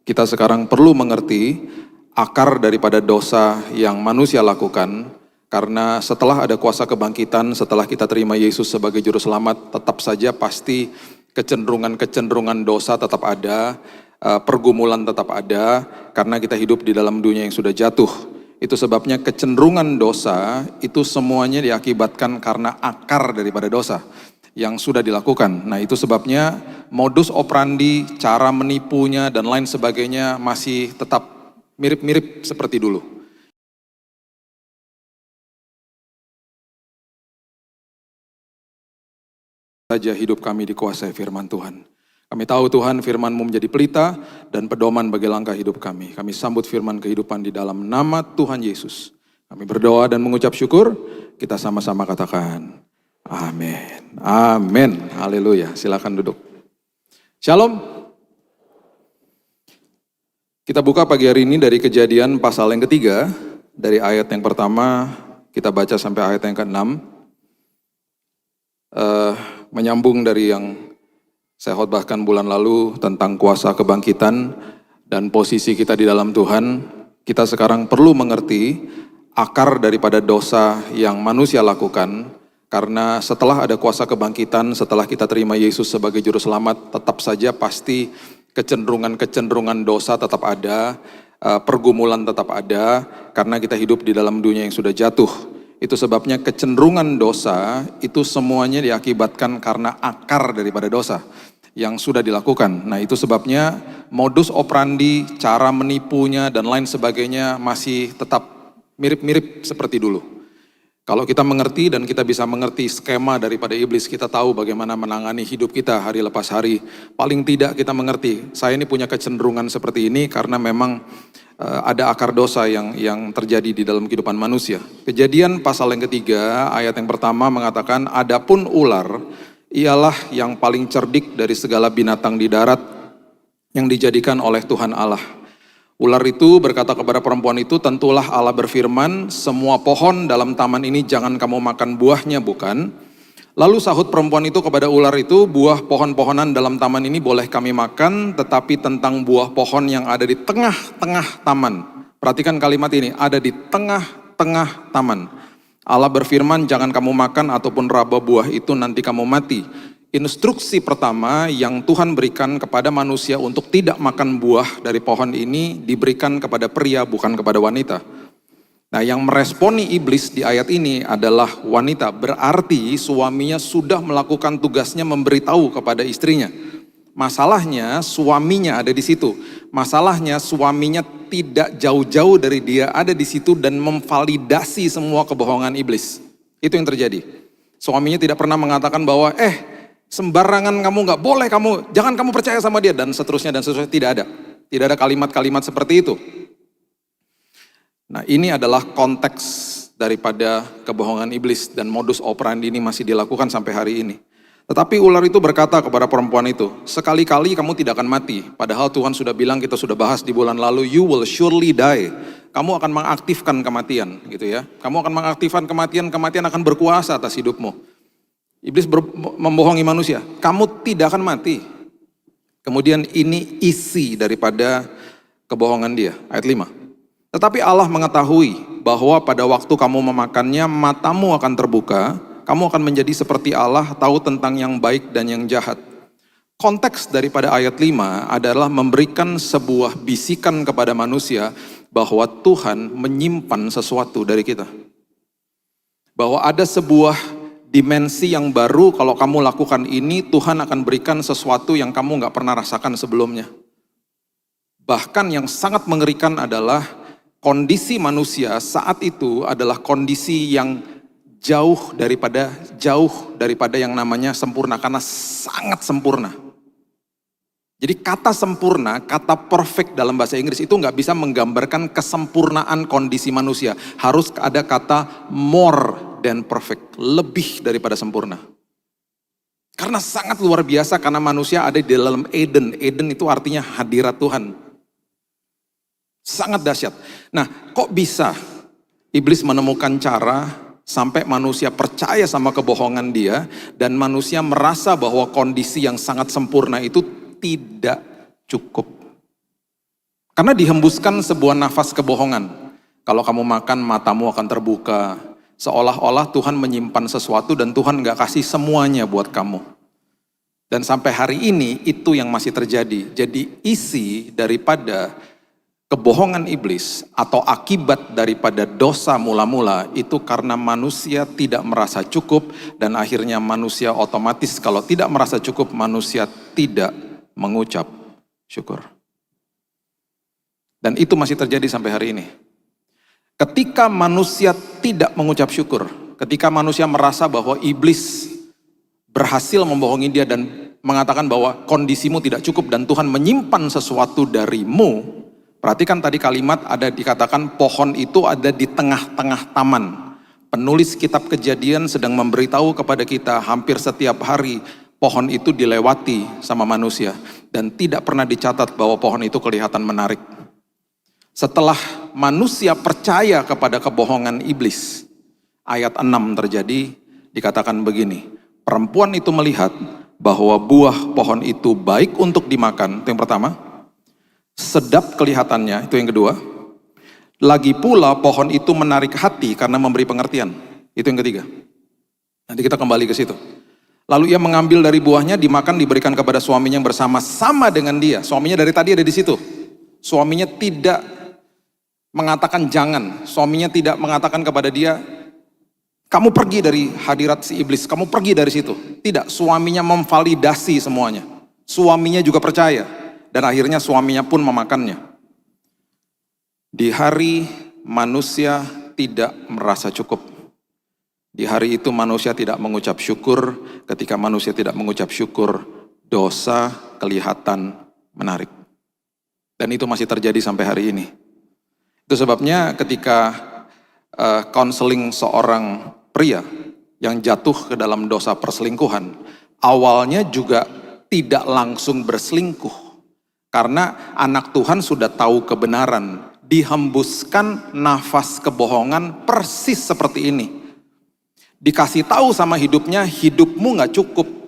Kita sekarang perlu mengerti akar daripada dosa yang manusia lakukan, karena setelah ada kuasa kebangkitan, setelah kita terima Yesus sebagai juru selamat, tetap saja pasti kecenderungan-kecenderungan dosa tetap ada, pergumulan tetap ada, karena kita hidup di dalam dunia yang sudah jatuh. Itu sebabnya kecenderungan dosa itu semuanya diakibatkan karena akar daripada dosa yang sudah dilakukan. Nah, itu sebabnya modus operandi, cara menipunya dan lain sebagainya masih tetap mirip-mirip seperti dulu. Saja hidup kami dikuasai firman Tuhan. Kami tahu Tuhan, firman-Mu menjadi pelita dan pedoman bagi langkah hidup kami. Kami sambut firman kehidupan di dalam nama Tuhan Yesus. Kami berdoa dan mengucap syukur, kita sama-sama katakan amin. Amin. Haleluya. Silakan duduk. Shalom. Kita buka pagi hari ini dari Kejadian pasal yang ketiga, dari ayat yang pertama kita baca sampai ayat yang ke-6. Menyambung dari yang saya khotbahkan bulan lalu tentang kuasa kebangkitan dan posisi kita di dalam Tuhan. Kita sekarang perlu mengerti akar daripada dosa yang manusia lakukan, karena setelah ada kuasa kebangkitan, setelah kita terima Yesus sebagai juru selamat, tetap saja pasti kecenderungan-kecenderungan dosa tetap ada, pergumulan tetap ada, karena kita hidup di dalam dunia yang sudah jatuh. Itu sebabnya kecenderungan dosa itu semuanya diakibatkan karena akar daripada dosa yang sudah dilakukan. Nah, itu sebabnya modus operandi, cara menipunya dan lain sebagainya masih tetap mirip-mirip seperti dulu. Kalau kita mengerti dan kita bisa mengerti skema daripada iblis, kita tahu bagaimana menangani hidup kita hari lepas hari. Paling tidak kita mengerti, saya ini punya kecenderungan seperti ini karena memang ada akar dosa yang terjadi di dalam kehidupan manusia. Kejadian pasal yang ketiga, ayat yang pertama mengatakan, adapun ular, ialah yang paling cerdik dari segala binatang di darat yang dijadikan oleh Tuhan Allah. Ular itu berkata kepada perempuan itu, tentulah Allah berfirman, semua pohon dalam taman ini jangan kamu makan buahnya, bukan? Lalu sahut perempuan itu kepada ular itu, buah pohon-pohonan dalam taman ini boleh kami makan, tetapi tentang buah pohon yang ada di tengah-tengah taman. Perhatikan kalimat ini, ada di tengah-tengah taman. Allah berfirman, jangan kamu makan ataupun raba buah itu nanti kamu mati. Instruksi pertama yang Tuhan berikan kepada manusia untuk tidak makan buah dari pohon ini diberikan kepada pria, bukan kepada wanita. Nah, yang meresponi iblis di ayat ini adalah wanita. Berarti suaminya sudah melakukan tugasnya memberitahu kepada istrinya. Masalahnya suaminya ada di situ. Masalahnya suaminya tidak jauh-jauh dari dia, ada di situ dan memvalidasi semua kebohongan iblis. Itu yang terjadi. Suaminya tidak pernah mengatakan bahwa sembarangan kamu nggak boleh, jangan kamu percaya sama dia dan seterusnya, tidak ada. Tidak ada kalimat-kalimat seperti itu. Nah, ini adalah konteks daripada kebohongan iblis dan modus operandi ini masih dilakukan sampai hari ini. Tetapi ular itu berkata kepada perempuan itu, sekali-kali kamu tidak akan mati. Padahal Tuhan sudah bilang, kita sudah bahas di bulan lalu, you will surely die. Kamu akan mengaktifkan kematian, gitu ya. Kamu akan mengaktifkan kematian akan berkuasa atas hidupmu. Iblis membohongi manusia, kamu tidak akan mati. Kemudian ini isi daripada kebohongan dia, ayat 5. Tetapi Allah mengetahui bahwa pada waktu kamu memakannya, matamu akan terbuka, kamu akan menjadi seperti Allah, tahu tentang yang baik dan yang jahat. Konteks daripada ayat 5 adalah memberikan sebuah bisikan kepada manusia bahwa Tuhan menyimpan sesuatu dari kita. Bahwa ada sebuah dimensi yang baru, kalau kamu lakukan ini, Tuhan akan berikan sesuatu yang kamu gak pernah rasakan sebelumnya. Bahkan yang sangat mengerikan adalah kondisi manusia saat itu adalah kondisi yang jauh daripada yang namanya sempurna, karena sangat sempurna. Jadi kata sempurna, kata perfect dalam bahasa Inggris itu nggak bisa menggambarkan kesempurnaan kondisi manusia. Harus ada kata more than perfect, lebih daripada sempurna. Karena sangat luar biasa, karena manusia ada di dalam Eden. Eden itu artinya hadirat Tuhan. Sangat dahsyat. Nah, kok bisa iblis menemukan cara sampai manusia percaya sama kebohongan dia dan manusia merasa bahwa kondisi yang sangat sempurna itu tidak cukup. Karena dihembuskan sebuah nafas kebohongan. Kalau kamu makan, matamu akan terbuka. Seolah-olah Tuhan menyimpan sesuatu dan Tuhan gak kasih semuanya buat kamu. Dan sampai hari ini itu yang masih terjadi. Jadi isi daripada kebohongan iblis atau akibat daripada dosa mula-mula itu karena manusia tidak merasa cukup dan akhirnya manusia otomatis kalau tidak merasa cukup manusia tidak mengucap syukur. Dan itu masih terjadi sampai hari ini. Ketika manusia tidak mengucap syukur, ketika manusia merasa bahwa iblis berhasil membohongi dia dan mengatakan bahwa kondisimu tidak cukup dan Tuhan menyimpan sesuatu darimu, perhatikan tadi kalimat ada dikatakan pohon itu ada di tengah-tengah taman. Penulis kitab Kejadian sedang memberitahu kepada kita hampir setiap hari pohon itu dilewati sama manusia dan tidak pernah dicatat bahwa pohon itu kelihatan menarik. Setelah manusia percaya kepada kebohongan iblis, ayat 6 terjadi, dikatakan begini, perempuan itu melihat bahwa buah pohon itu baik untuk dimakan, itu yang pertama, sedap kelihatannya, itu yang kedua, lagi pula pohon itu menarik hati karena memberi pengertian, itu yang ketiga. Nanti kita kembali ke situ. Lalu ia mengambil dari buahnya, dimakan, diberikan kepada suaminya yang bersama-sama dengan dia. Suaminya dari tadi ada di situ. Suaminya tidak mengatakan jangan, suaminya tidak mengatakan kepada dia, kamu pergi dari hadirat si iblis, kamu pergi dari situ. Tidak, suaminya memvalidasi semuanya. Suaminya juga percaya, dan akhirnya suaminya pun memakannya. Di hari manusia tidak merasa cukup. Di hari itu manusia tidak mengucap syukur, ketika manusia tidak mengucap syukur, dosa kelihatan menarik. Dan itu masih terjadi sampai hari ini. Itu sebabnya ketika konseling seorang pria yang jatuh ke dalam dosa perselingkuhan, awalnya juga tidak langsung berselingkuh. Karena anak Tuhan sudah tahu kebenaran, dihembuskan nafas kebohongan persis seperti ini. Dikasih tahu sama hidupnya, hidupmu gak cukup.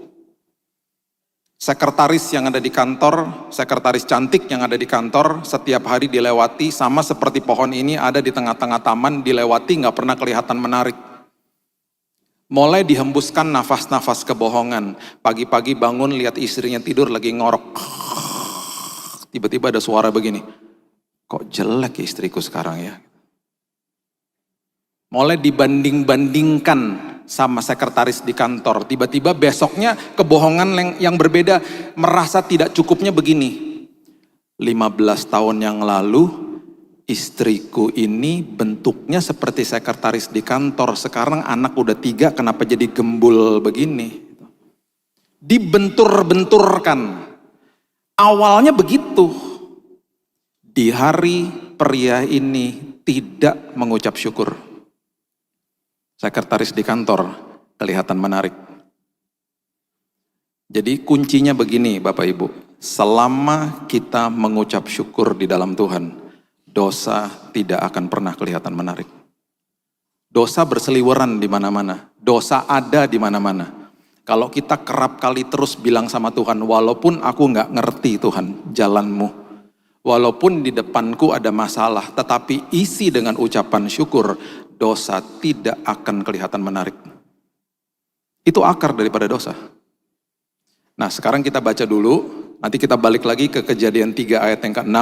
Sekretaris yang ada di kantor, sekretaris cantik yang ada di kantor, setiap hari dilewati sama seperti pohon ini ada di tengah-tengah taman, dilewati gak pernah kelihatan menarik. Mulai dihembuskan nafas-nafas kebohongan. Pagi-pagi bangun lihat istrinya tidur lagi ngorok. Tiba-tiba ada suara begini, kok jelek ya istriku sekarang ya. Mulai dibanding-bandingkan sama sekretaris di kantor. Tiba-tiba besoknya kebohongan yang berbeda, merasa tidak cukupnya begini. 15 tahun yang lalu istriku ini bentuknya seperti sekretaris di kantor. Sekarang anak udah 3, kenapa jadi gembul begini? Dibentur-benturkan. Awalnya begitu. Di hari pria ini tidak mengucap syukur. Sekretaris di kantor kelihatan menarik. Jadi kuncinya begini Bapak Ibu, selama kita mengucap syukur di dalam Tuhan, dosa tidak akan pernah kelihatan menarik. Dosa berseliweran di mana-mana, dosa ada di mana-mana. Kalau kita kerap kali terus bilang sama Tuhan, walaupun aku nggak ngerti Tuhan jalanmu, walaupun di depanku ada masalah, tetapi isi dengan ucapan syukur, dosa tidak akan kelihatan menarik. Itu akar daripada dosa. Nah sekarang kita baca dulu, nanti kita balik lagi ke Kejadian 3 ayat yang ke-6.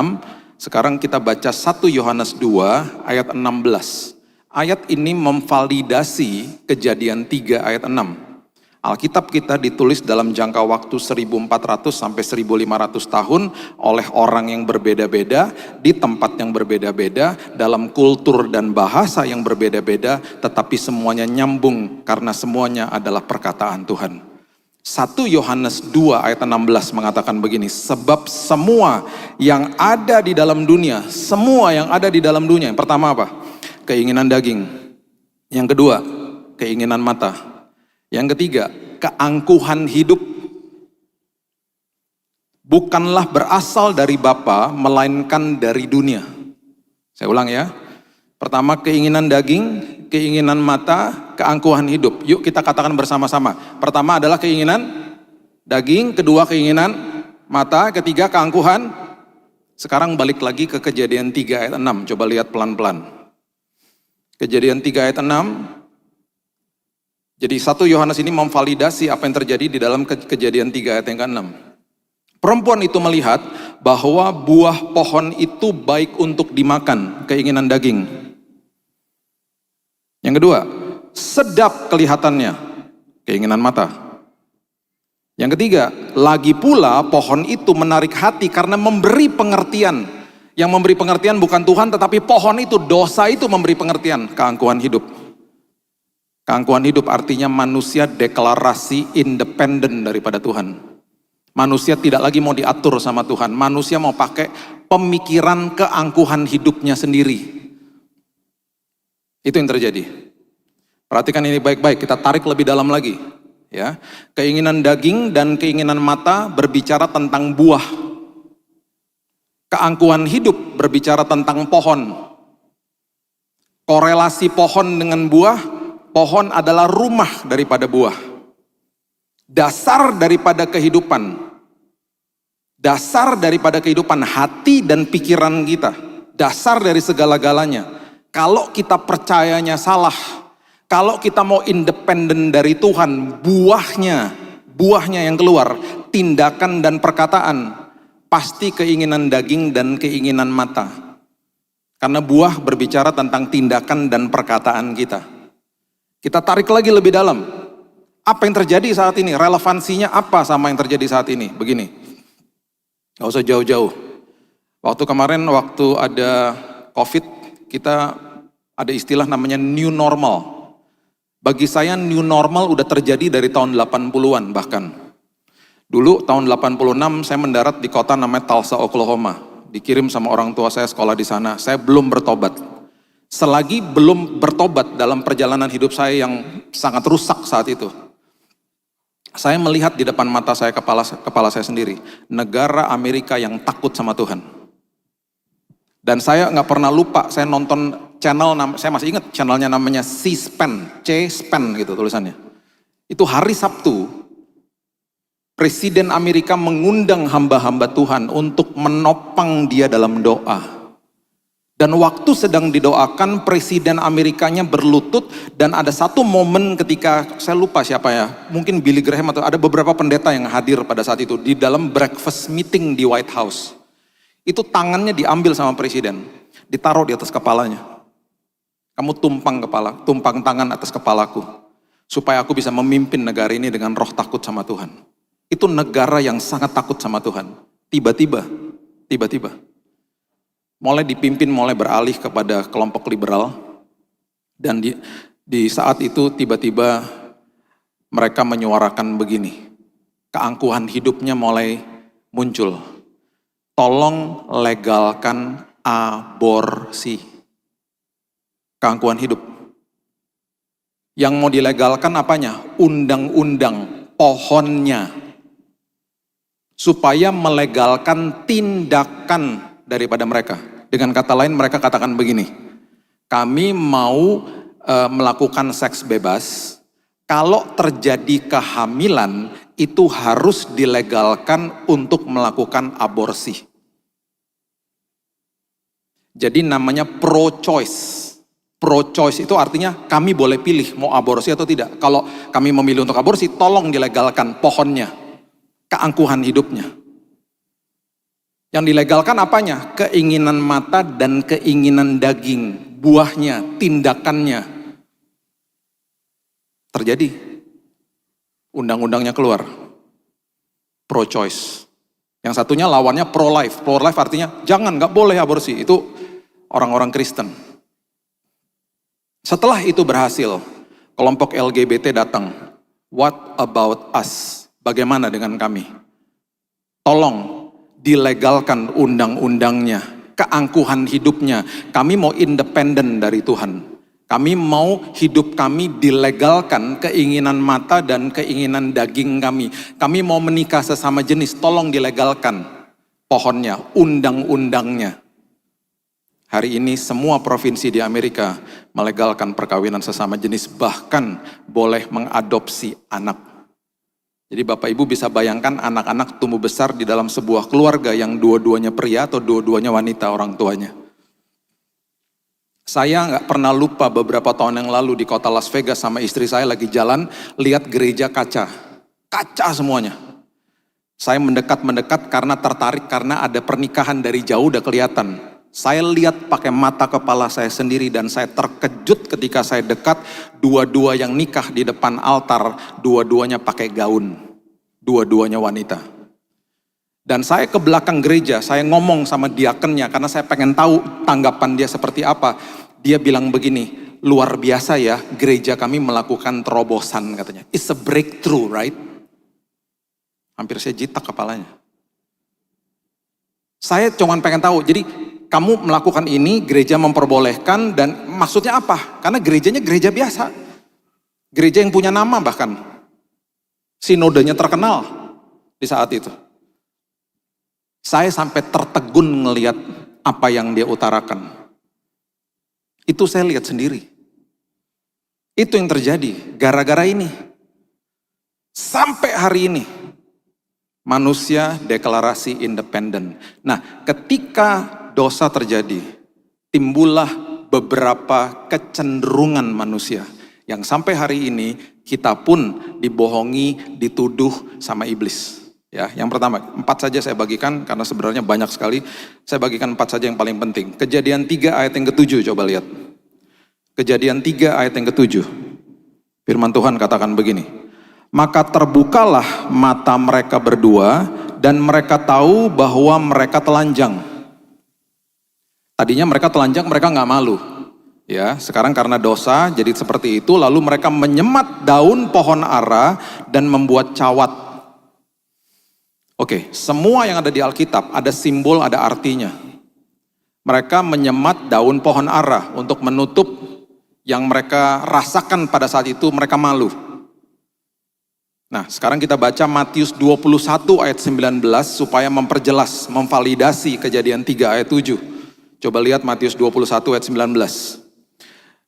Sekarang kita baca 1 Yohanes 2 ayat 16. Ayat ini memvalidasi Kejadian 3 ayat 6. Alkitab kita ditulis dalam jangka waktu 1400 sampai 1500 tahun oleh orang yang berbeda-beda, di tempat yang berbeda-beda, dalam kultur dan bahasa yang berbeda-beda, tetapi semuanya nyambung karena semuanya adalah perkataan Tuhan. 1 Yohanes 2 ayat 16 mengatakan begini, sebab semua yang ada di dalam dunia, semua yang ada di dalam dunia, yang pertama apa? Keinginan daging. Yang kedua, keinginan mata. Yang ketiga, keangkuhan hidup bukanlah berasal dari Bapa, melainkan dari dunia. Saya ulang ya. Pertama keinginan daging, keinginan mata, keangkuhan hidup. Yuk kita katakan bersama-sama. Pertama adalah keinginan daging, kedua keinginan mata, ketiga keangkuhan Sekarang balik lagi ke Kejadian 3 ayat 6, coba lihat pelan-pelan. Kejadian 3 ayat 6, jadi 1 Yohanes ini memvalidasi apa yang terjadi di dalam Kejadian 3 ayat yang ke-6. Perempuan itu melihat bahwa buah pohon itu baik untuk dimakan, keinginan daging. Yang kedua, sedap kelihatannya, keinginan mata. Yang ketiga, lagi pula pohon itu menarik hati karena memberi pengertian. Yang memberi pengertian bukan Tuhan, tetapi pohon itu, dosa itu memberi pengertian, keangkuhan hidup. Keangkuhan hidup artinya manusia deklarasi independen daripada Tuhan. Manusia tidak lagi mau diatur sama Tuhan. Manusia mau pakai pemikiran keangkuhan hidupnya sendiri. Itu yang terjadi. Perhatikan ini baik-baik, kita tarik lebih dalam lagi. Ya, keinginan daging dan keinginan mata berbicara tentang buah. Keangkuhan hidup berbicara tentang pohon. Korelasi pohon dengan buah, pohon adalah rumah daripada buah. Dasar daripada kehidupan. Dasar daripada kehidupan hati dan pikiran kita. Dasar dari segala-galanya. Kalau kita percayanya salah, kalau kita mau independen dari Tuhan, buahnya yang keluar, tindakan dan perkataan, pasti keinginan daging dan keinginan mata. Karena buah berbicara tentang tindakan dan perkataan kita. Kita tarik lagi lebih dalam. Apa yang terjadi saat ini? Relevansinya apa sama yang terjadi saat ini? Begini. Gak usah jauh-jauh. Waktu kemarin, waktu ada COVID, kita ada istilah namanya new normal. Bagi saya new normal udah terjadi dari tahun 80-an bahkan. Dulu tahun 86 saya mendarat di kota namanya Tulsa, Oklahoma. Dikirim sama orang tua saya sekolah di sana. Saya belum bertobat. Selagi belum bertobat dalam perjalanan hidup saya yang sangat rusak saat itu. Saya melihat di depan mata saya, kepala saya sendiri, negara Amerika yang takut sama Tuhan. Dan saya nggak pernah lupa, saya nonton channel, saya masih ingat channelnya namanya C-SPAN, C-SPAN gitu tulisannya. Itu hari Sabtu, Presiden Amerika mengundang hamba-hamba Tuhan untuk menopang dia dalam doa. Dan waktu sedang didoakan, Presiden Amerikanya berlutut, dan ada satu momen ketika, saya lupa siapa ya, mungkin Billy Graham atau ada beberapa pendeta yang hadir pada saat itu, di dalam breakfast meeting di White House. Itu tangannya diambil sama Presiden, ditaruh di atas kepalanya. Kamu tumpang tangan atas kepalaku, supaya aku bisa memimpin negara ini dengan roh takut sama Tuhan. Itu negara yang sangat takut sama Tuhan. Tiba-tiba, mulai dipimpin, mulai beralih kepada kelompok liberal, dan di saat itu tiba-tiba mereka menyuarakan begini, keangkuhan hidupnya mulai muncul, tolong legalkan aborsi. Keangkuhan hidup. Yang mau dilegalkan apanya? Undang-undang, pohonnya, supaya melegalkan tindakan daripada mereka. Dengan kata lain mereka katakan begini, kami mau melakukan seks bebas, kalau terjadi kehamilan itu harus dilegalkan untuk melakukan aborsi. Jadi namanya pro-choice. Pro-choice itu artinya kami boleh pilih mau aborsi atau tidak. Kalau kami memilih untuk aborsi, tolong dilegalkan pohonnya, keangkuhan hidupnya. Yang dilegalkan apanya? Keinginan mata dan keinginan daging, buahnya, tindakannya. Terjadi. Undang-undangnya keluar. Pro-choice. Yang satunya lawannya pro-life. Pro-life artinya jangan, gak boleh aborsi. Itu orang-orang Kristen. Setelah itu berhasil, kelompok LGBT datang. What about us? Bagaimana dengan kami? Tolong dilegalkan undang-undangnya, keangkuhan hidupnya. Kami mau independen dari Tuhan. Kami mau hidup kami dilegalkan, keinginan mata dan keinginan daging kami. Kami mau menikah sesama jenis, tolong dilegalkan pohonnya, undang-undangnya. Hari ini semua provinsi di Amerika melegalkan perkawinan sesama jenis, bahkan boleh mengadopsi anak. Jadi Bapak Ibu bisa bayangkan anak-anak tumbuh besar di dalam sebuah keluarga yang dua-duanya pria atau dua-duanya wanita orang tuanya. Saya nggak pernah lupa beberapa tahun yang lalu di kota Las Vegas sama istri saya lagi jalan, lihat gereja kaca. Kaca semuanya. Saya mendekat karena tertarik karena ada pernikahan dari jauh udah kelihatan. Saya lihat pakai mata kepala saya sendiri dan saya terkejut ketika saya dekat, dua-dua yang nikah di depan altar, dua-duanya pakai gaun. Dua-duanya wanita. Dan saya ke belakang gereja, saya ngomong sama diakennya karena saya pengen tahu tanggapan dia seperti apa. Dia bilang begini, luar biasa ya, gereja kami melakukan terobosan katanya. It's a breakthrough, right? Hampir saya jitak kepalanya. Saya cuma pengen tahu, jadi kamu melakukan ini, gereja memperbolehkan dan maksudnya apa? Karena gerejanya gereja biasa. Gereja yang punya nama bahkan. Sinodenya terkenal di saat itu. Saya sampai tertegun ngelihat apa yang dia utarakan. Itu saya lihat sendiri. Itu yang terjadi gara-gara ini. Sampai hari ini. Manusia deklarasi independen. Nah, ketika dosa terjadi, timbullah beberapa kecenderungan manusia. Yang sampai hari ini kita pun dibohongi, dituduh sama iblis. Ya, yang pertama, 4 saja saya bagikan karena sebenarnya banyak sekali. Saya bagikan 4 saja yang paling penting. Kejadian 3 ayat yang ke-7, coba lihat. Kejadian 3 ayat yang ke-7. Firman Tuhan katakan begini. Maka terbukalah mata mereka berdua dan mereka tahu bahwa mereka telanjang. Tadinya mereka telanjang, mereka nggak malu. Ya, sekarang karena dosa jadi seperti itu, lalu mereka menyemat daun pohon ara dan membuat cawat. Oke, semua yang ada di Alkitab ada simbol, ada artinya. Mereka menyemat daun pohon ara untuk menutup yang mereka rasakan pada saat itu mereka malu. Nah, sekarang kita baca Matius 21 ayat 19 supaya memperjelas, memvalidasi Kejadian 3 ayat 7. Coba lihat Matius 21 ayat 19.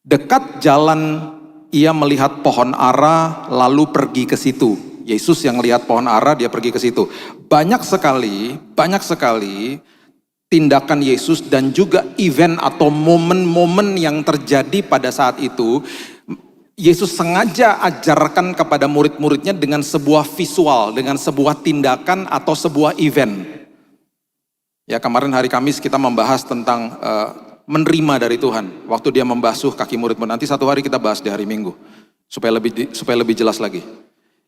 Dekat jalan ia melihat pohon ara lalu pergi ke situ. Yesus yang lihat pohon ara, dia pergi ke situ. Banyak sekali tindakan Yesus dan juga event atau momen-momen yang terjadi pada saat itu. Yesus sengaja ajarkan kepada murid-muridnya dengan sebuah visual, dengan sebuah tindakan atau sebuah event. Ya, kemarin hari Kamis kita membahas tentang menerima dari Tuhan. Waktu dia membasuh kaki murid-murid, nanti satu hari kita bahas di hari Minggu. Supaya lebih jelas lagi.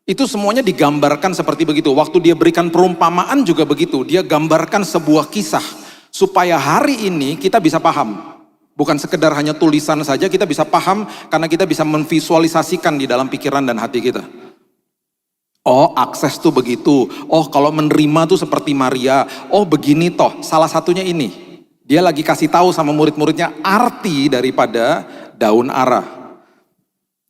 Itu semuanya digambarkan seperti begitu. Waktu dia berikan perumpamaan juga begitu. Dia gambarkan sebuah kisah. Supaya hari ini kita bisa paham. Bukan sekedar hanya tulisan saja, kita bisa paham karena kita bisa memvisualisasikan di dalam pikiran dan hati kita. Oh, akses tuh begitu. Oh, kalau menerima tuh seperti Maria. Oh, begini toh. Salah satunya ini. Dia lagi kasih tahu sama murid-muridnya arti daripada daun ara.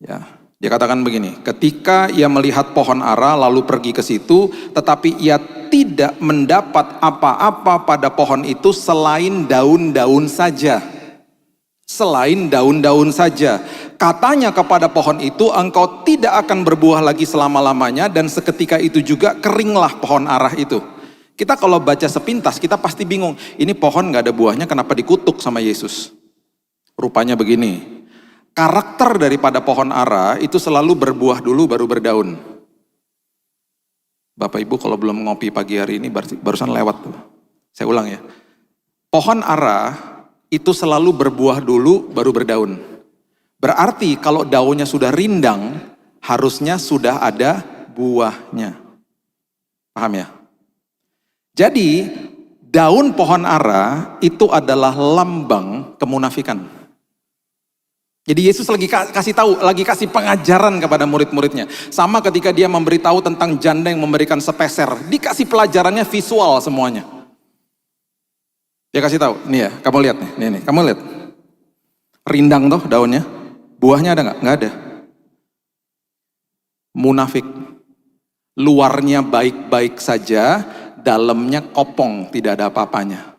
Ya. Dia katakan begini, ketika ia melihat pohon ara lalu pergi ke situ, tetapi ia tidak mendapat apa-apa pada pohon itu selain daun-daun saja. Selain daun-daun saja. Katanya kepada pohon itu, engkau tidak akan berbuah lagi selama-lamanya dan seketika itu juga keringlah pohon ara itu. Kita kalau baca sepintas, kita pasti bingung, ini pohon gak ada buahnya, kenapa dikutuk sama Yesus? Rupanya begini. Karakter daripada pohon ara itu selalu berbuah dulu baru berdaun. Bapak Ibu kalau belum ngopi pagi hari ini barusan lewat tuh. Saya ulang ya. Pohon ara itu selalu berbuah dulu baru berdaun. Berarti kalau daunnya sudah rindang, harusnya sudah ada buahnya. Paham ya? Jadi daun pohon ara itu adalah lambang kemunafikan. Jadi Yesus lagi kasih tahu, lagi kasih pengajaran kepada murid-muridnya. Sama ketika dia memberitahu tentang janda yang memberikan sepeser, dikasih pelajarannya visual semuanya. Dia kasih tahu, nih ya, kamu lihat nih, kamu lihat. Rindang tuh daunnya, buahnya ada nggak? Nggak ada. Munafik. Luarnya baik-baik saja, dalamnya kopong, tidak ada apa-apanya.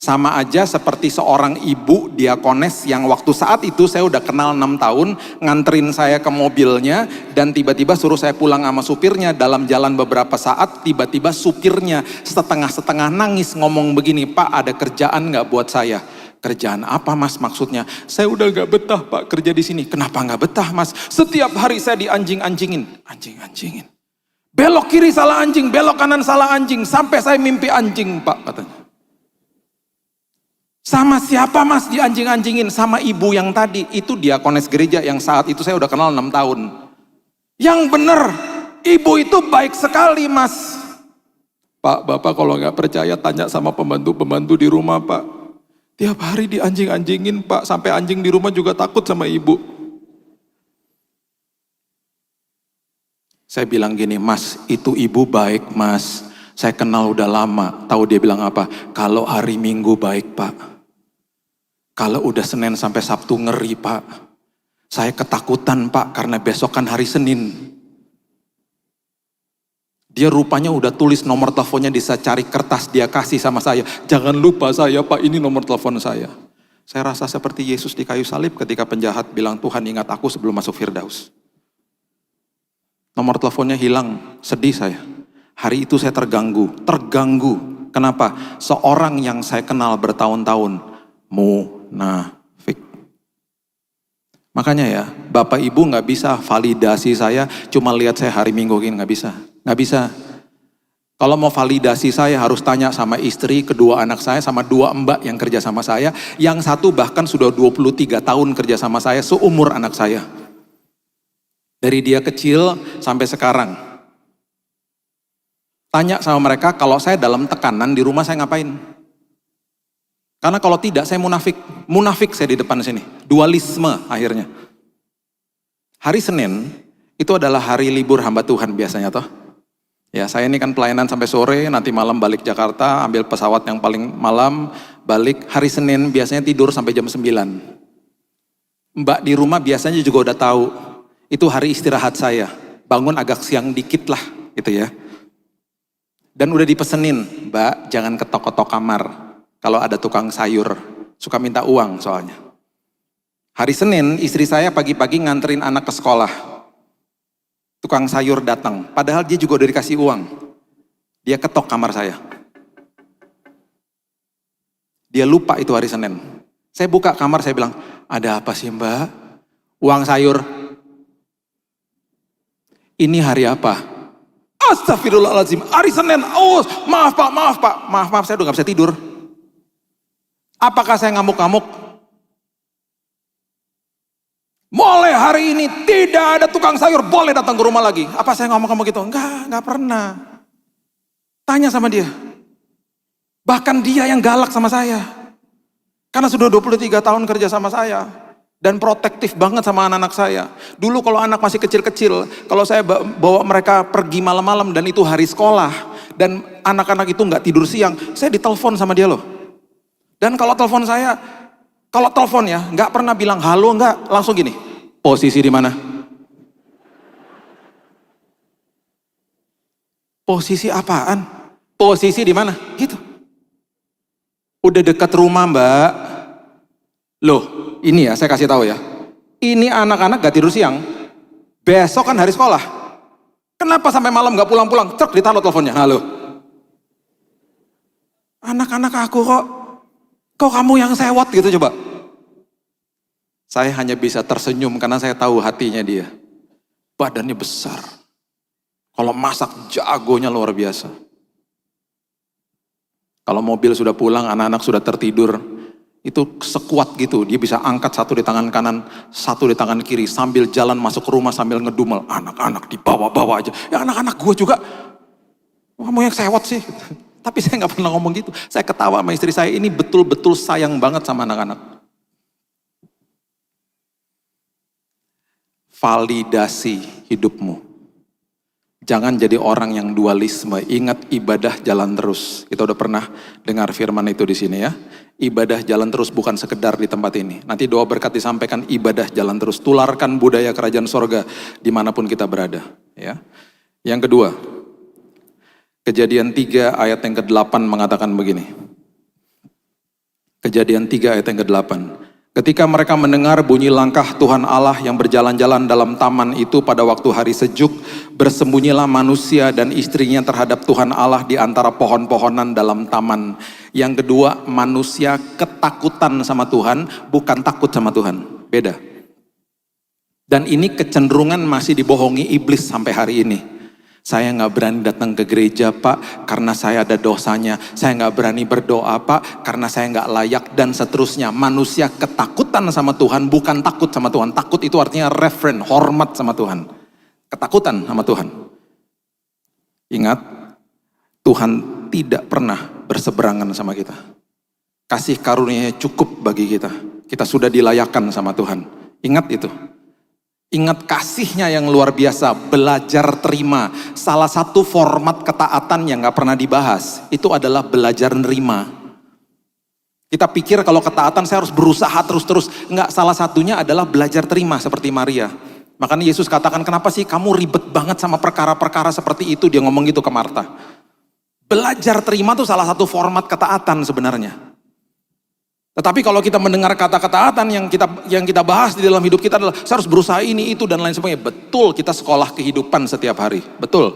Sama aja seperti seorang ibu diakones yang waktu saat itu saya udah kenal 6 tahun, nganterin saya ke mobilnya, dan tiba-tiba suruh saya pulang sama supirnya. Dalam jalan beberapa saat, tiba-tiba supirnya setengah-setengah nangis ngomong begini, "Pak, ada kerjaan gak buat saya?" "Kerjaan apa, Mas, maksudnya?" "Saya udah gak betah, Pak, kerja di sini." "Kenapa gak betah, Mas?" "Setiap hari saya dianjing-anjingin." "Anjing-anjingin? Belok kiri salah anjing, belok kanan salah anjing, sampai saya mimpi anjing, Pak," katanya. "Sama siapa, Mas, dianjing-anjingin?" "Sama ibu yang tadi." Itu diakones gereja yang saat itu saya udah kenal 6 tahun. "Yang bener, ibu itu baik sekali, Mas." "Pak, Bapak kalau nggak percaya tanya sama pembantu-pembantu di rumah, Pak. Tiap hari dianjing-anjingin, Pak, sampai anjing di rumah juga takut sama ibu." Saya bilang gini, "Mas, itu ibu baik, Mas. Saya kenal udah lama." Tahu dia bilang apa? "Kalau hari Minggu baik, Pak. Kalau udah Senin sampai Sabtu ngeri, Pak. Saya ketakutan, Pak, karena besok kan hari Senin." Dia rupanya udah tulis nomor teleponnya, bisa cari kertas, dia kasih sama saya. "Jangan lupa saya, Pak, ini nomor telepon saya." Saya rasa seperti Yesus di kayu salib ketika penjahat bilang, "Tuhan, ingat aku sebelum masuk Firdaus." Nomor teleponnya hilang, sedih saya. Hari itu saya terganggu. Kenapa? Seorang yang saya kenal bertahun-tahun, munafik. Makanya ya, Bapak Ibu gak bisa validasi saya cuma lihat saya hari Minggu gini, gak bisa. Kalau mau validasi saya harus tanya sama istri, kedua anak saya, sama 2 mbak yang kerja sama saya. Yang satu bahkan sudah 23 tahun kerja sama saya, seumur anak saya. Dari dia kecil sampai sekarang. Tanya sama mereka, kalau saya dalam tekanan di rumah saya ngapain? Karena kalau tidak saya munafik saya di depan sini. Dualisme akhirnya. Hari Senin itu adalah hari libur hamba Tuhan biasanya toh. Ya, saya ini kan pelayanan sampai sore, nanti malam balik Jakarta, ambil pesawat yang paling malam, balik. Hari Senin biasanya tidur sampai jam 9. Mbak di rumah biasanya juga udah tahu, itu hari istirahat saya. Bangun agak siang dikit lah gitu ya. Dan udah dipesenin, "Mbak jangan ketok-ketok kamar. Kalau ada tukang sayur, suka minta uang soalnya." Hari Senin istri saya pagi-pagi nganterin anak ke sekolah. Tukang sayur datang, padahal dia juga udah dikasih uang. Dia ketok kamar saya. Dia lupa itu hari Senin. Saya buka kamar, saya bilang, "Ada apa sih, Mbak?" "Uang sayur." "Ini hari apa?" "Astagfirullahaladzim, hari Senin." "Oh, maaf Pak. Maaf, saya udah gak bisa tidur." "Apakah saya ngamuk-ngamuk?" "Mulai hari ini tidak ada tukang sayur boleh datang ke rumah lagi." Apa saya ngomong-ngomong gitu? Enggak pernah. Tanya sama dia. Bahkan dia yang galak sama saya. Karena sudah 23 tahun kerja sama saya. Dan protektif banget sama anak-anak saya. Dulu kalau anak masih kecil-kecil, kalau saya bawa mereka pergi malam-malam dan itu hari sekolah, dan anak-anak itu nggak tidur siang, saya ditelepon sama dia loh. Dan kalau telepon ya, nggak pernah bilang halo, nggak, langsung gini, "Posisi di mana?" "Posisi apaan? Posisi di mana?" Gitu. "Udah dekat rumah, Mbak." Loh, ini ya saya kasih tahu ya. Ini anak-anak gak tidur siang. Besok kan hari sekolah. Kenapa sampai malam gak pulang-pulang? Cek ditaruh teleponnya. Halo. "Anak-anak aku kok kamu yang sewot gitu coba." Saya hanya bisa tersenyum karena saya tahu hatinya dia. Badannya besar. Kalau masak jagonya luar biasa. Kalau mobil sudah pulang, anak-anak sudah tertidur, itu sekuat gitu, dia bisa angkat satu di tangan kanan, satu di tangan kiri, sambil jalan masuk ke rumah sambil ngedumel. "Anak-anak dibawa-bawa aja." Ya anak-anak gue juga, "Kamu yang sewot sih." Tapi saya gak pernah ngomong gitu. Saya ketawa sama istri saya, ini betul-betul sayang banget sama anak-anak. Validasi hidupmu. Jangan jadi orang yang dualisme. Ingat, ibadah jalan terus. Kita udah pernah dengar firman itu di sini ya. Ibadah jalan terus, bukan sekedar di tempat ini. Nanti doa berkat disampaikan, ibadah jalan terus. Tularkan budaya kerajaan sorga dimanapun kita berada. Ya. Yang kedua, Kejadian 3 ayat yang ke-8 mengatakan begini. Kejadian 3 ayat yang ke-8. Ketika mereka mendengar bunyi langkah Tuhan Allah yang berjalan-jalan dalam taman itu pada waktu hari sejuk, bersembunyilah manusia dan istrinya terhadap Tuhan Allah di antara pohon-pohonan dalam taman. Yang kedua, manusia ketakutan sama Tuhan, bukan takut sama Tuhan. Beda. Dan ini kecenderungan masih dibohongi iblis sampai hari ini. Saya nggak berani datang ke gereja Pak, karena saya ada dosanya. Saya nggak berani berdoa Pak, karena saya nggak layak, dan seterusnya. Manusia ketakutan sama Tuhan, bukan takut sama Tuhan. Takut itu artinya reverent, hormat sama Tuhan. Ketakutan sama Tuhan. Ingat, Tuhan tidak pernah berseberangan sama kita. Kasih karunia-Nya cukup bagi kita. Kita sudah dilayakkan sama Tuhan. Ingat itu. Ingat kasihnya yang luar biasa, belajar terima. Salah satu format ketaatan yang gak pernah dibahas, itu adalah belajar nerima. Kita pikir kalau ketaatan saya harus berusaha terus-terus. Enggak, salah satunya adalah belajar terima seperti Maria. Makanya Yesus katakan, kenapa sih kamu ribet banget sama perkara-perkara seperti itu? Dia ngomong gitu ke Marta. Belajar terima itu salah satu format ketaatan sebenarnya. Tetapi kalau kita mendengar kata ketaatan yang kita bahas di dalam hidup kita adalah saya harus berusaha ini, itu, dan lain sebagainya. Betul, kita sekolah kehidupan setiap hari. Betul.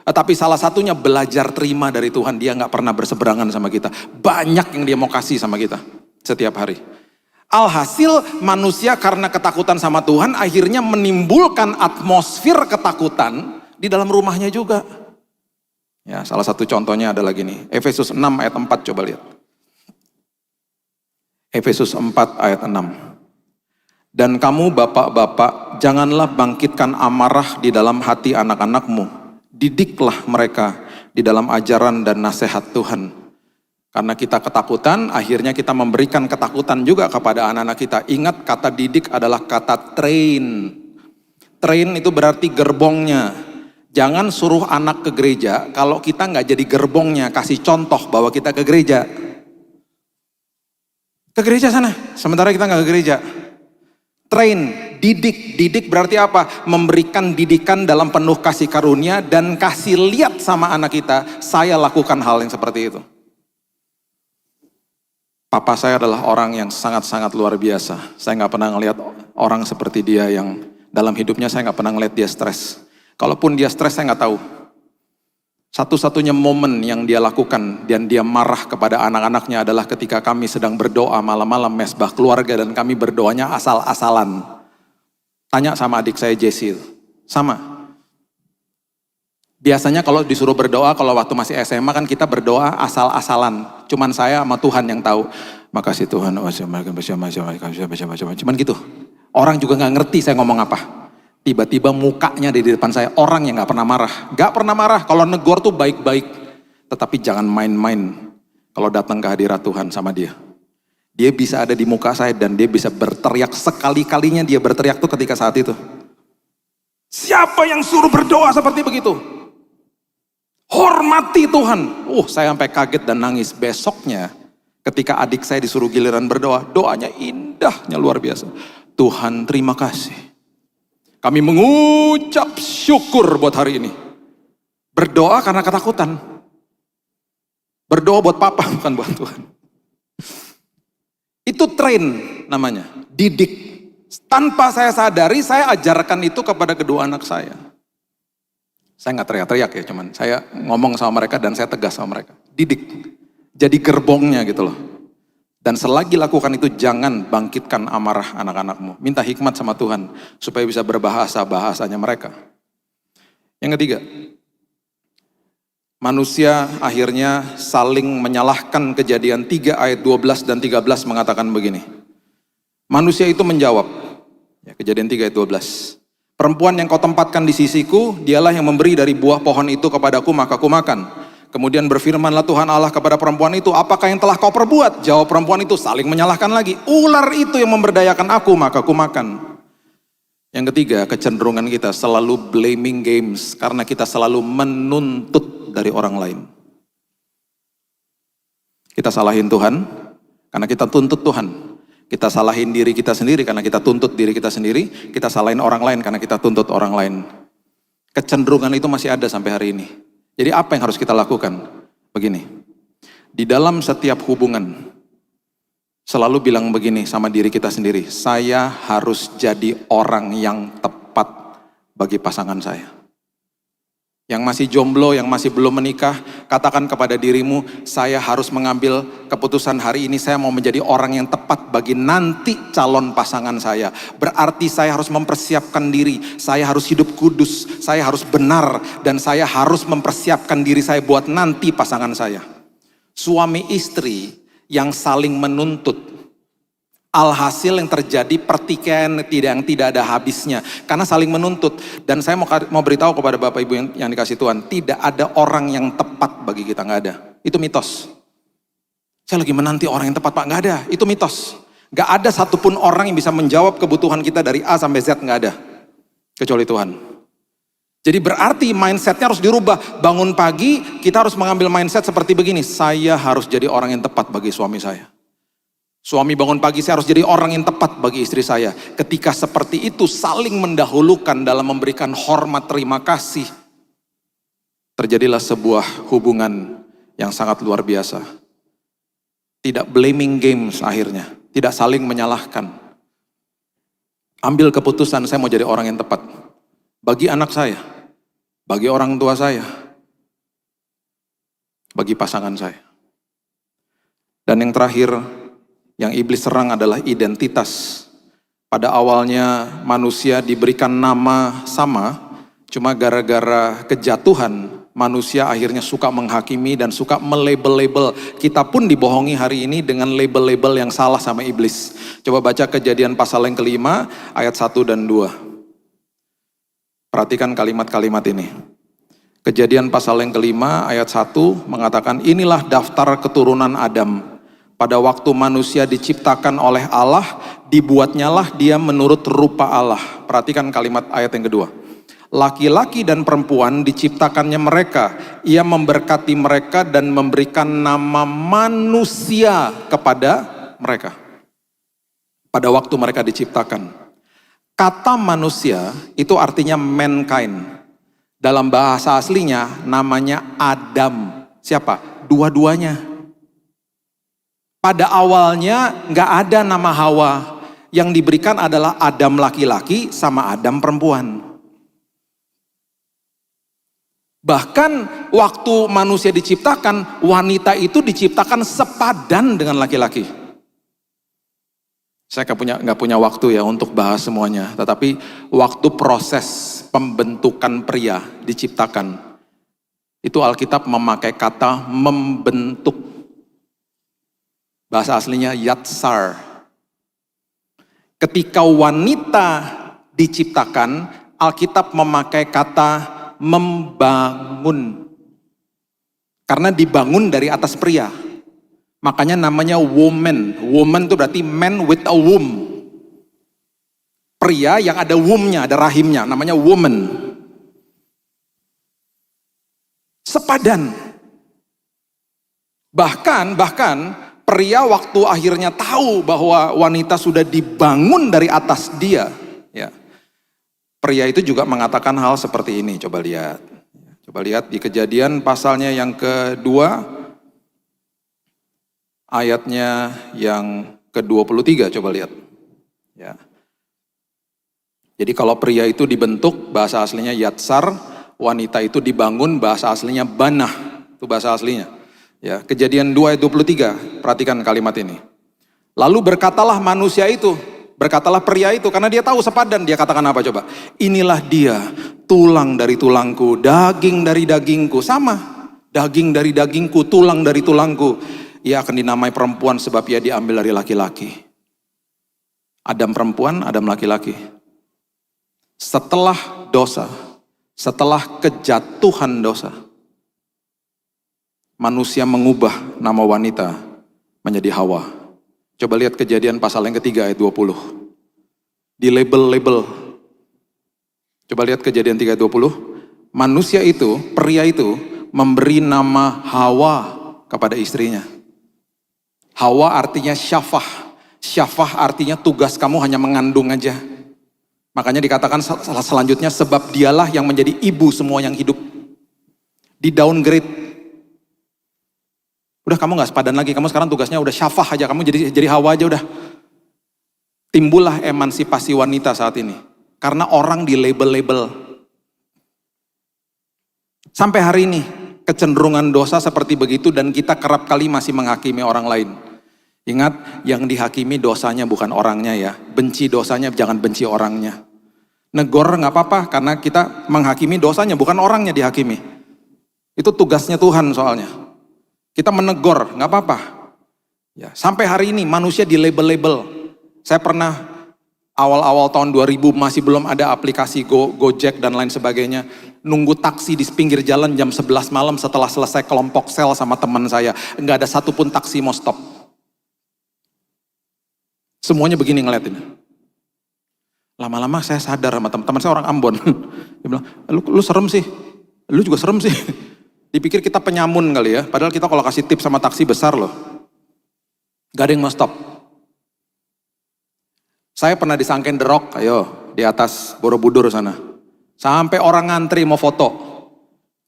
Tapi salah satunya belajar terima dari Tuhan. Dia gak pernah berseberangan sama kita. Banyak yang dia mau kasih sama kita setiap hari. Alhasil manusia karena ketakutan sama Tuhan akhirnya menimbulkan atmosfer ketakutan di dalam rumahnya juga. Ya, salah satu contohnya adalah gini. Efesus 6 ayat 4, coba lihat. Efesus 4 ayat 6. Dan kamu bapak-bapak, janganlah bangkitkan amarah di dalam hati anak-anakmu. Didiklah mereka di dalam ajaran dan nasihat Tuhan. Karena kita ketakutan, akhirnya kita memberikan ketakutan juga kepada anak-anak kita. Ingat, kata didik adalah kata train. Train itu berarti gerbongnya. Jangan suruh anak ke gereja kalau kita nggak jadi gerbongnya. Kasih contoh bahwa kita ke gereja. Ke gereja sana, sementara kita nggak ke gereja. Train, didik. Didik berarti apa? Memberikan didikan dalam penuh kasih karunia dan kasih lihat sama anak kita, saya lakukan hal yang seperti itu. Papa saya adalah orang yang sangat-sangat luar biasa. Saya nggak pernah ngelihat orang seperti dia yang dalam hidupnya saya nggak pernah ngelihat dia stres. Kalaupun dia stres saya nggak tahu. Satu-satunya momen yang dia lakukan dan dia marah kepada anak-anaknya adalah ketika kami sedang berdoa malam-malam mesbah keluarga dan kami berdoanya asal-asalan. Tanya sama adik saya Jesse, sama. Biasanya kalau disuruh berdoa, kalau waktu masih SMA kan kita berdoa asal-asalan. Cuman saya sama Tuhan yang tahu. Makasih Tuhan, cuman gitu. Orang juga gak ngerti saya ngomong apa. Tiba-tiba mukanya di depan saya, orang yang gak pernah marah. Gak pernah marah, kalau negor tuh baik-baik. Tetapi jangan main-main kalau datang ke hadirat Tuhan sama dia. Dia bisa ada di muka saya dan dia bisa berteriak. Sekali-kalinya dia berteriak tuh ketika saat itu. Siapa yang suruh berdoa seperti begitu? Hormati Tuhan. Saya sampai kaget dan nangis. Besoknya ketika adik saya disuruh giliran berdoa, doanya indahnya luar biasa. Tuhan terima kasih. Kami mengucap syukur buat hari ini. Berdoa karena ketakutan. Berdoa buat papa, bukan buat Tuhan. Itu train namanya, didik. Tanpa saya sadari, saya ajarkan itu kepada kedua anak saya. Saya nggak teriak-teriak ya, cuman saya ngomong sama mereka dan saya tegas sama mereka. Didik, jadi gerbongnya gitu loh. Dan selagi lakukan itu jangan bangkitkan amarah anak-anakmu. Minta hikmat sama Tuhan supaya bisa berbahasa bahasanya mereka. Yang ketiga, manusia akhirnya saling menyalahkan. Kejadian 3 ayat 12 dan 13 mengatakan begini. Manusia itu menjawab, Kejadian 3 ayat 12. Perempuan yang kau tempatkan di sisiku, dialah yang memberi dari buah pohon itu kepadaku, maka aku makan. Kemudian berfirmanlah Tuhan Allah kepada perempuan itu, apakah yang telah kau perbuat? Jawab perempuan itu, saling menyalahkan lagi. Ular itu yang memberdayakan aku, maka aku makan. Yang ketiga, kecenderungan kita selalu blaming games, karena kita selalu menuntut dari orang lain. Kita salahin Tuhan, karena kita tuntut Tuhan. Kita salahin diri kita sendiri, karena kita tuntut diri kita sendiri. Kita salahin orang lain, karena kita tuntut orang lain. Kecenderungan itu masih ada sampai hari ini. Jadi apa yang harus kita lakukan? Begini, di dalam setiap hubungan, selalu bilang begini sama diri kita sendiri, saya harus jadi orang yang tepat bagi pasangan saya. Yang masih jomblo, yang masih belum menikah, katakan kepada dirimu, saya harus mengambil keputusan hari ini, saya mau menjadi orang yang tepat bagi nanti calon pasangan saya. Berarti saya harus mempersiapkan diri, saya harus hidup kudus, saya harus benar, dan saya harus mempersiapkan diri saya buat nanti pasangan saya. Suami istri yang saling menuntut, alhasil yang terjadi pertikaian yang tidak ada habisnya karena saling menuntut. Dan saya mau beritahu kepada Bapak Ibu yang dikasih Tuhan, tidak ada orang yang tepat bagi kita, nggak ada. Itu mitos. Saya lagi menanti orang yang tepat, Pak, nggak ada. Itu mitos. Nggak ada satupun orang yang bisa menjawab kebutuhan kita dari A sampai Z, nggak ada, kecuali Tuhan. Jadi berarti mindsetnya harus dirubah. Bangun pagi kita harus mengambil mindset seperti begini, saya harus jadi orang yang tepat bagi suami saya. Suami bangun pagi, saya harus jadi orang yang tepat bagi istri saya. Ketika seperti itu saling mendahulukan dalam memberikan hormat terima kasih, terjadilah sebuah hubungan yang sangat luar biasa. Tidak blaming games akhirnya, tidak saling menyalahkan. Ambil keputusan, saya mau jadi orang yang tepat bagi anak saya, bagi orang tua saya, bagi pasangan saya. Dan yang terakhir, yang iblis serang adalah identitas. Pada awalnya manusia diberikan nama sama, cuma gara-gara kejatuhan, manusia akhirnya suka menghakimi dan suka melabel-label. Kita pun dibohongi hari ini dengan label-label yang salah sama iblis. Coba baca Kejadian pasal yang kelima, ayat 1 dan 2. Perhatikan kalimat-kalimat ini. Kejadian pasal yang kelima, ayat 1 mengatakan, inilah daftar keturunan Adam. Pada waktu manusia diciptakan oleh Allah, dibuatnyalah dia menurut rupa Allah. Perhatikan kalimat ayat yang kedua. Laki-laki dan perempuan diciptakannya mereka. Ia memberkati mereka dan memberikan nama manusia kepada mereka. Pada waktu mereka diciptakan. Kata manusia itu artinya mankind. Dalam bahasa aslinya namanya Adam. Siapa? Dua-duanya. Pada awalnya nggak ada nama Hawa, yang diberikan adalah Adam laki-laki sama Adam perempuan. Bahkan waktu manusia diciptakan, wanita itu diciptakan sepadan dengan laki-laki. Saya nggak punya waktu ya untuk bahas semuanya, tetapi waktu proses pembentukan pria diciptakan, itu Alkitab memakai kata membentuk. Bahasa aslinya yatsar. Ketika wanita diciptakan, Alkitab memakai kata membangun. Karena dibangun dari atas pria. Makanya namanya woman. Woman itu berarti man with a womb. Pria yang ada womb-nya, ada rahimnya, namanya woman. Sepadan. Bahkan pria waktu akhirnya tahu bahwa wanita sudah dibangun dari atas dia, ya. Pria itu juga mengatakan hal seperti ini. Coba lihat di Kejadian pasalnya yang kedua, ayatnya yang ke-23, coba lihat. Ya. Jadi kalau pria itu dibentuk, bahasa aslinya yatsar, wanita itu dibangun, bahasa aslinya banah, itu bahasa aslinya. Ya, Kejadian 2 ayat 23, perhatikan kalimat ini. Lalu berkatalah manusia itu, berkatalah pria itu, karena dia tahu sepadan, dia katakan apa coba? Inilah dia, tulang dari tulangku, daging dari dagingku, sama. Daging dari dagingku, tulang dari tulangku. Ia akan dinamai perempuan sebab ia diambil dari laki-laki. Adam perempuan, Adam laki-laki. Setelah dosa, setelah kejatuhan dosa, manusia mengubah nama wanita menjadi Hawa. Coba lihat Kejadian pasal yang ketiga ayat 20. Di label-label. Coba lihat Kejadian 3 ayat 20. Manusia itu, pria itu memberi nama Hawa kepada istrinya. Hawa artinya syafah. Syafah artinya tugas kamu hanya mengandung aja. Makanya dikatakan selanjutnya sebab dialah yang menjadi ibu semua yang hidup. Di downgrade. Udah kamu gak sepadan lagi, kamu sekarang tugasnya udah syafah aja, kamu jadi Hawa aja udah. Timbullah emansipasi wanita saat ini. Karena orang di label-label. Sampai hari ini, kecenderungan dosa seperti begitu dan kita kerap kali masih menghakimi orang lain. Ingat, yang dihakimi dosanya bukan orangnya ya. Benci dosanya, jangan benci orangnya. Negor gak apa-apa karena kita menghakimi dosanya, bukan orangnya dihakimi. Itu tugasnya Tuhan soalnya. Kita menegur, gak apa-apa. Ya, sampai hari ini manusia di label-label. Saya pernah awal-awal tahun 2000 masih belum ada aplikasi Gojek dan lain sebagainya. Nunggu taksi di pinggir jalan jam 11 malam setelah selesai kelompok sel sama teman saya. Gak ada satupun taksi mau stop. Semuanya begini ngeliatin. Lama-lama saya sadar sama teman saya orang Ambon. Dia bilang, lu serem sih. Lu juga serem sih. Dipikir kita penyamun kali ya. Padahal kita kalau kasih tips sama taksi besar loh. Gak ada yang mau stop. Saya pernah disangkain The Rock, ayo di atas Borobudur sana. Sampai orang ngantri mau foto.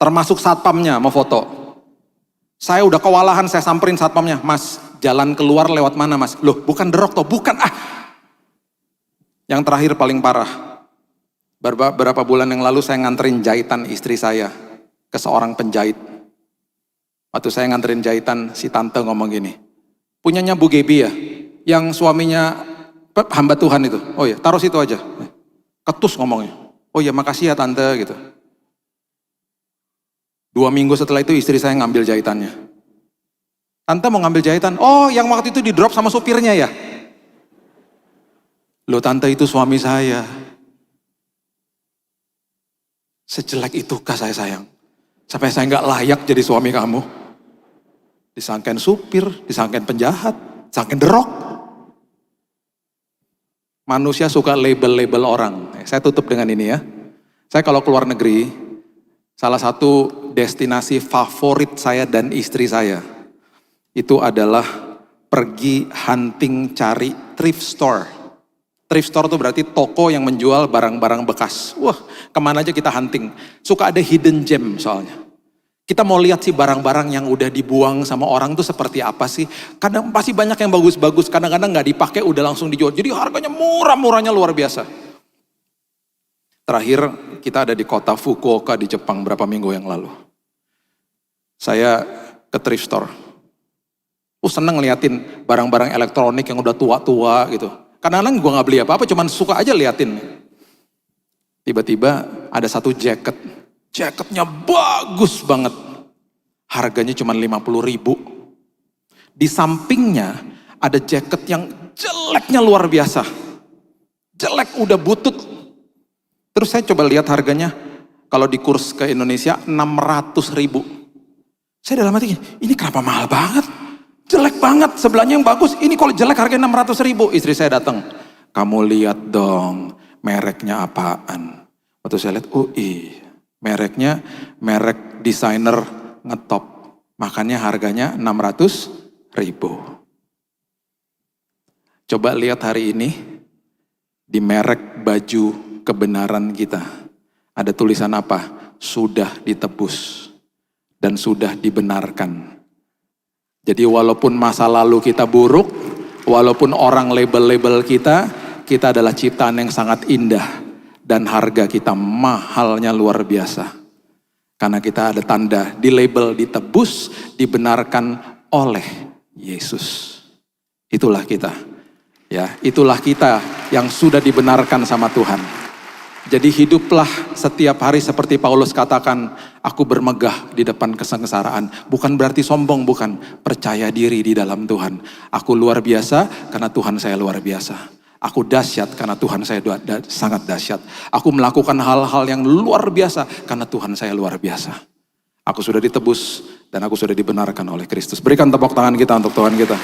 Termasuk satpamnya mau foto. Saya udah kewalahan, saya samperin satpamnya. Mas, jalan keluar lewat mana mas? Loh bukan The Rock toh, bukan ah. Yang terakhir paling parah. Beberapa bulan yang lalu saya nganterin jahitan istri saya ke seorang penjahit. Waktu saya nganterin jahitan, si tante ngomong gini. Punyanya Bu Gebi ya? Yang suaminya hamba Tuhan itu. Oh ya, taruh situ aja. Ketus ngomongnya. Oh ya, makasih ya tante gitu. 2 minggu setelah itu istri saya ngambil jahitannya. Tante mau ngambil jahitan. Oh, yang waktu itu di drop sama supirnya ya? Loh tante itu suami saya. Sejelek itukah saya sayang? Sampai saya nggak layak jadi suami kamu. Disangkain supir, disangkain penjahat, disangkain The Rock. Manusia suka label-label orang. Saya tutup dengan ini ya. Saya kalau keluar negeri, salah satu destinasi favorit saya dan istri saya, itu adalah pergi hunting cari thrift store. Thrift store itu berarti toko yang menjual barang-barang bekas. Wah, kemana aja kita hunting. Suka ada hidden gem soalnya. Kita mau lihat sih barang-barang yang udah dibuang sama orang tuh seperti apa sih. Kadang pasti banyak yang bagus-bagus, kadang-kadang gak dipakai udah langsung dijual. Jadi harganya murah-murahnya luar biasa. Terakhir kita ada di kota Fukuoka di Jepang berapa minggu yang lalu. Saya ke thrift store. Seneng ngeliatin barang-barang elektronik yang udah tua-tua gitu. Kadang-kadang gue gak beli apa-apa, cuman suka aja liatin. Tiba-tiba ada satu jaket. Jaketnya bagus banget. Harganya cuma 50.000. Di sampingnya ada jaket yang jeleknya luar biasa. Jelek udah butut. Terus saya coba lihat harganya. Kalau di kurs ke Indonesia 600.000. Saya dalam hati, ini kenapa mahal banget? Jelek banget, sebelahnya yang bagus. Ini kalau jelek harganya 600.000. Istri saya datang. Kamu lihat dong, mereknya apaan? Waktu saya lihat, mereknya merek desainer ngetop. Makanya harganya 600.000. Coba lihat hari ini di merek baju kebenaran kita. Ada tulisan apa? Sudah ditebus dan sudah dibenarkan. Jadi walaupun masa lalu kita buruk, walaupun orang label-label kita adalah ciptaan yang sangat indah. Dan harga kita mahalnya luar biasa. Karena kita ada tanda, di label ditebus, dibenarkan oleh Yesus. Itulah kita. Ya, itulah kita yang sudah dibenarkan sama Tuhan. Jadi hiduplah setiap hari seperti Paulus katakan, aku bermegah di depan kesengsaraan. Bukan berarti sombong, bukan. Percaya diri di dalam Tuhan. Aku luar biasa karena Tuhan saya luar biasa. Aku dahsyat karena Tuhan saya sangat dahsyat. Aku melakukan hal-hal yang luar biasa karena Tuhan saya luar biasa. Aku sudah ditebus dan aku sudah dibenarkan oleh Kristus. Berikan tepuk tangan kita untuk Tuhan kita.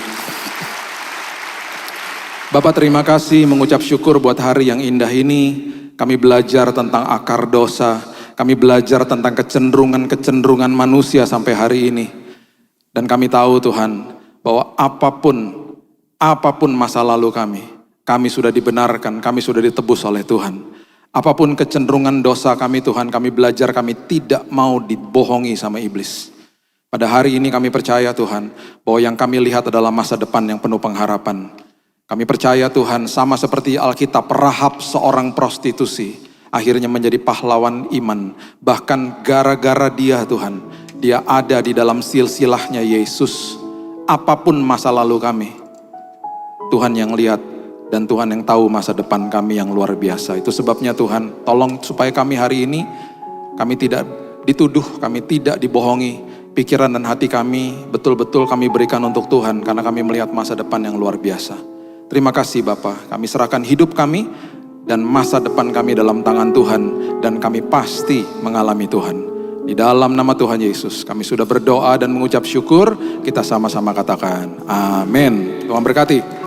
Bapak terima kasih, mengucap syukur buat hari yang indah ini. Kami belajar tentang akar dosa. Kami belajar tentang kecenderungan-kecenderungan manusia sampai hari ini. Dan kami tahu Tuhan, bahwa apapun masa lalu kami sudah dibenarkan, kami sudah ditebus oleh Tuhan. Apapun kecenderungan dosa kami Tuhan, kami belajar kami tidak mau dibohongi sama iblis. Pada hari ini kami percaya Tuhan, bahwa yang kami lihat adalah masa depan yang penuh pengharapan. Kami percaya Tuhan, sama seperti Alkitab, Rahab seorang prostitusi, akhirnya menjadi pahlawan iman. Bahkan gara-gara dia Tuhan, dia ada di dalam silsilahnya Yesus. Apapun masa lalu kami, Tuhan yang lihat dan Tuhan yang tahu masa depan kami yang luar biasa. Itu sebabnya Tuhan, tolong supaya kami hari ini, kami tidak dituduh, kami tidak dibohongi. Pikiran dan hati kami betul-betul kami berikan untuk Tuhan, karena kami melihat masa depan yang luar biasa. Terima kasih Bapa, kami serahkan hidup kami dan masa depan kami dalam tangan Tuhan, dan kami pasti mengalami Tuhan. Di dalam nama Tuhan Yesus, kami sudah berdoa dan mengucap syukur, kita sama-sama katakan, amin. Tuhan berkati.